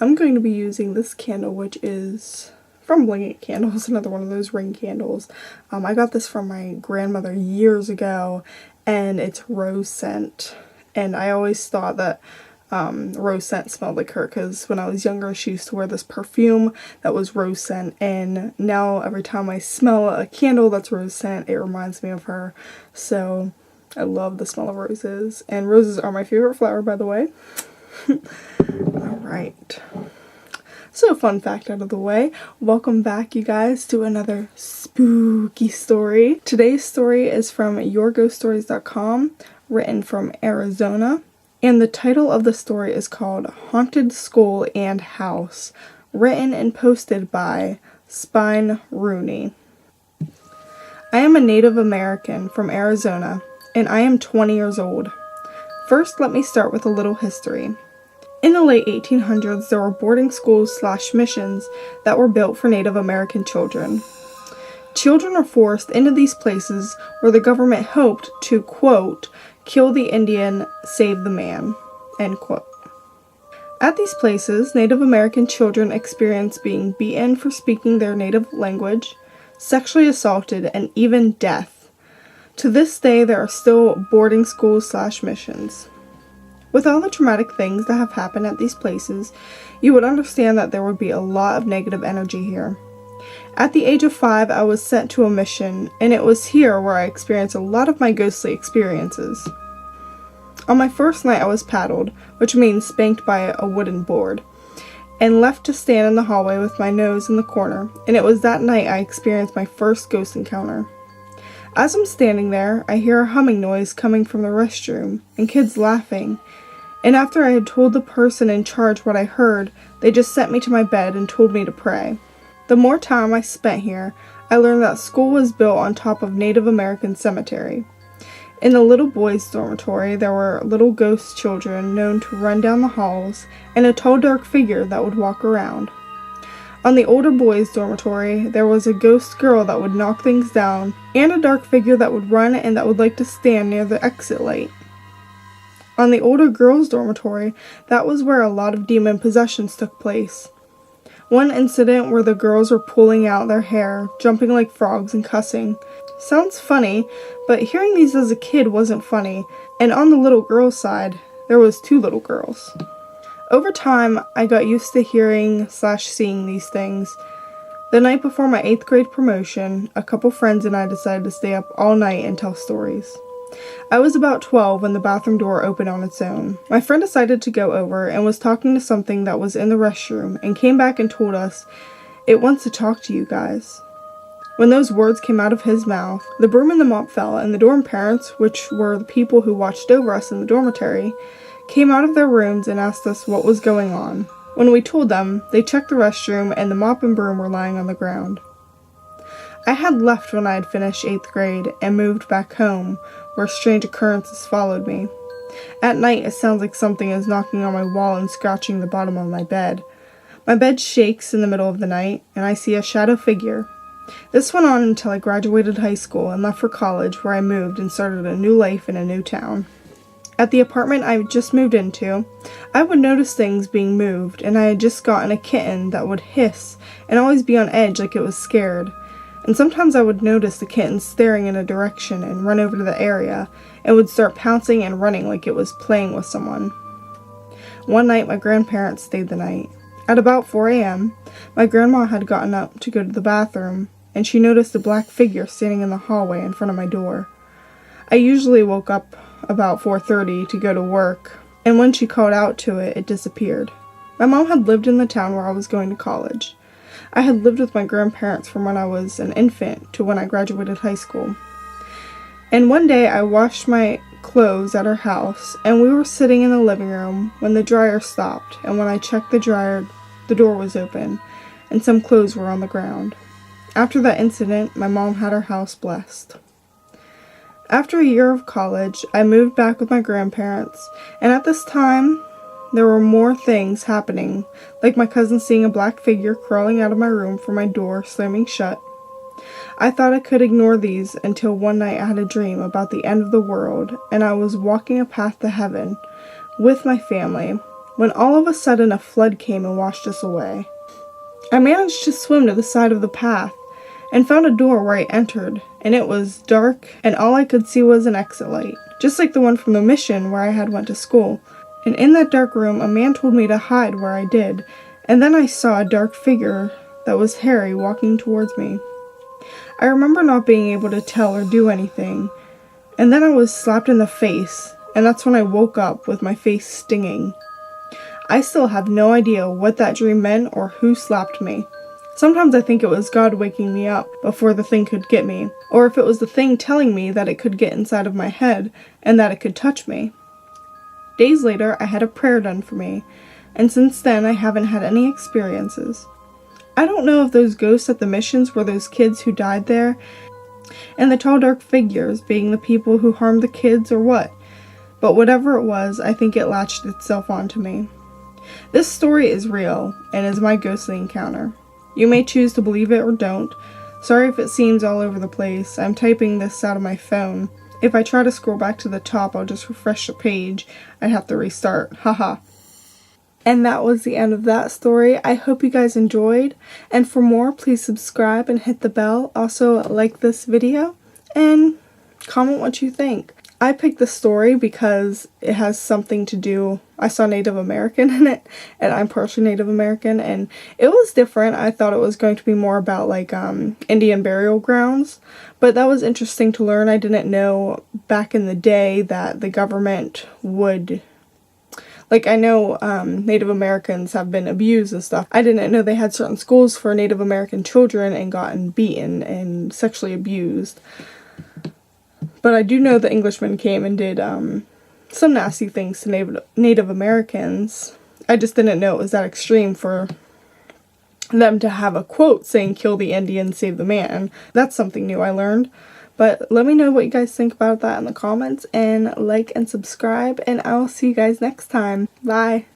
I'm going to be using this candle, which is from Bling It Candles, another one of those ring candles. I got this from my grandmother years ago, and it's rose scent. And I always thought that rose scent smelled like her, because when I was younger she used to wear this perfume that was rose scent, and now every time I smell a candle that's rose scent, it reminds me of her. So I love the smell of roses, and roses are my favorite flower, by the way. Alright, so fun fact out of the way. Welcome back, you guys, to another spooky story. Today's story is from yourghoststories.com, written from Arizona, and the title of the story is called Haunted Skull and House, written and posted by Spine Rooney. I am a Native American from Arizona, and I am 20 years old. First, let me start with a little history. In the late 1800s, there were boarding schools / missions that were built for Native American children. Children are forced into these places where the government hoped to, quote, kill the Indian, save the man, end quote. At these places, Native American children experience being beaten for speaking their native language, sexually assaulted, and even death. To this day, there are still boarding schools / missions. With all the traumatic things that have happened at these places, you would understand that there would be a lot of negative energy here. At the age of 5, I was sent to a mission, and it was here where I experienced a lot of my ghostly experiences. On my first night, I was paddled, which means spanked by a wooden board, and left to stand in the hallway with my nose in the corner, and it was that night I experienced my first ghost encounter. As I'm standing there, I hear a humming noise coming from the restroom, and kids laughing. And after I had told the person in charge what I heard, they just sent me to my bed and told me to pray. The more time I spent here, I learned that school was built on top of Native American cemetery. In the little boys' dormitory, there were little ghost children known to run down the halls, and a tall dark figure that would walk around. On the older boys' dormitory, there was a ghost girl that would knock things down, and a dark figure that would run and that would like to stand near the exit light. On the older girls' dormitory, that was where a lot of demon possessions took place. One incident where the girls were pulling out their hair, jumping like frogs, and cussing. Sounds funny, but hearing these as a kid wasn't funny, and on the little girls' side, there was 2 little girls. Over time, I got used to hearing / seeing these things. The night before my 8th grade promotion, a couple friends and I decided to stay up all night and tell stories. I was about 12 when the bathroom door opened on its own. My friend decided to go over and was talking to something that was in the restroom and came back and told us, "It wants to talk to you guys." When those words came out of his mouth, the broom and the mop fell, and the dorm parents, which were the people who watched over us in the dormitory, came out of their rooms and asked us what was going on. When we told them, they checked the restroom and the mop and broom were lying on the ground. I had left when I had finished 8th grade and moved back home, where strange occurrences followed me. At night, it sounds like something is knocking on my wall and scratching the bottom of my bed. My bed shakes in the middle of the night, and I see a shadow figure. This went on until I graduated high school and left for college, where I moved and started a new life in a new town. At the apartment I just moved into, I would notice things being moved, and I had just gotten a kitten that would hiss and always be on edge like it was scared. And sometimes I would notice the kitten staring in a direction and run over to the area and would start pouncing and running like it was playing with someone. One night, my grandparents stayed the night. At about 4 a.m., my grandma had gotten up to go to the bathroom, and she noticed a black figure standing in the hallway in front of my door. I usually woke up about 4:30 to go to work, and when she called out to it, it disappeared. My mom had lived in the town where I was going to college. I had lived with my grandparents from when I was an infant to when I graduated high school. And one day I washed my clothes at her house, and we were sitting in the living room when the dryer stopped, and when I checked the dryer, the door was open, and some clothes were on the ground. After that incident, my mom had her house blessed. After a year of college, I moved back with my grandparents, and at this time, there were more things happening, like my cousin seeing a black figure crawling out of my room from my door slamming shut. I thought I could ignore these until one night I had a dream about the end of the world, and I was walking a path to heaven with my family when all of a sudden a flood came and washed us away. I managed to swim to the side of the path and found a door where I entered, and it was dark and all I could see was an exit light, just like the one from the mission where I had went to school. And in that dark room, a man told me to hide where I did, and then I saw a dark figure that was hairy walking towards me. I remember not being able to tell or do anything, and then I was slapped in the face, and that's when I woke up with my face stinging. I still have no idea what that dream meant or who slapped me. Sometimes I think it was God waking me up before the thing could get me, or if it was the thing telling me that it could get inside of my head and that it could touch me. Days later, I had a prayer done for me, and since then I haven't had any experiences. I don't know if those ghosts at the missions were those kids who died there, and the tall dark figures being the people who harmed the kids or what, but whatever it was, I think it latched itself onto me. This story is real, and is my ghostly encounter. You may choose to believe it or don't. Sorry if it seems all over the place. I'm typing this out of my phone. If I try to scroll back to the top, I'll just refresh the page. I'd have to restart. Haha. And that was the end of that story. I hope you guys enjoyed. And for more, please subscribe and hit the bell. Also, like this video and comment what you think. I picked this story because it has something to do, I saw Native American in it, and I'm partially Native American, and it was different. I thought it was going to be more about like Indian burial grounds, but that was interesting to learn. I didn't know back in the day that the government would, like, I know Native Americans have been abused and stuff. I didn't know they had certain schools for Native American children and gotten beaten and sexually abused. But I do know the Englishmen came and did some nasty things to Native Americans. I just didn't know it was that extreme for them to have a quote saying, "Kill the Indian, save the man." That's something new I learned. But let me know what you guys think about that in the comments, and like and subscribe, and I'll see you guys next time. Bye!